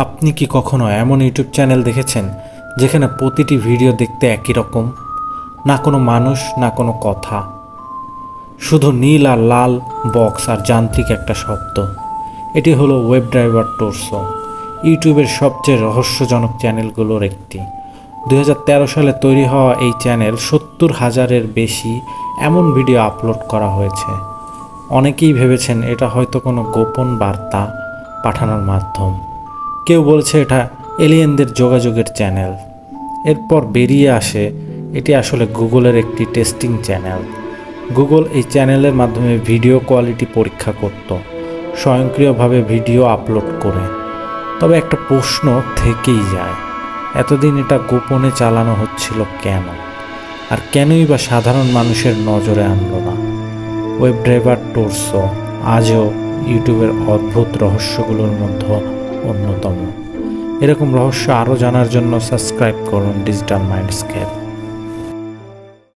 আপনি কি কখনো এমন ইউটিউব চ্যানেল দেখেছেন যেখানে প্রতিটি ভিডিও দেখতে একই রকম, না কোনো মানুষ না কোনো কথা, শুধু নীল আর লাল বক্স আর যান্ত্রিক একটা শব্দ? এটি হলো ওয়েব ড্রাইভার টরসো, ইউটিউবের সবচেয়ে রহস্যজনক চ্যানেলগুলোর একটি। 2013 সালে তৈরি হওয়া এই চ্যানেল 70,000-এর বেশি এমন ভিডিও আপলোড করা হয়েছে। অনেকেই ভেবেছেন এটা হয়তো কোনো গোপন বার্তা পাঠানোর মাধ্যম, কেউ বলছে এটা এলিয়েনদের যোগাযোগের চ্যানেল। এরপর বেরিয়ে আসে এটি আসলে গুগলের একটি টেস্টিং চ্যানেল। গুগল এই চ্যানেলের মাধ্যমে ভিডিও কোয়ালিটি পরীক্ষা করত, স্বয়ংক্রিয়ভাবে ভিডিও আপলোড করে। তবে একটা প্রশ্ন থেকেই যায়, এতদিন এটা গোপনে চালানো হচ্ছিল কেন? আর কেনই বা সাধারণ মানুষের নজরে আনলো না? ওয়েব ড্রাইভার টরসো আজও ইউটিউবের অদ্ভুত রহস্যগুলোর মধ্যে অন্যতম। এরকম রহস্য আরও জানার জন্য সাবস্ক্রাইব করুন ডিজিটাল মাইন্ডস্কেপ।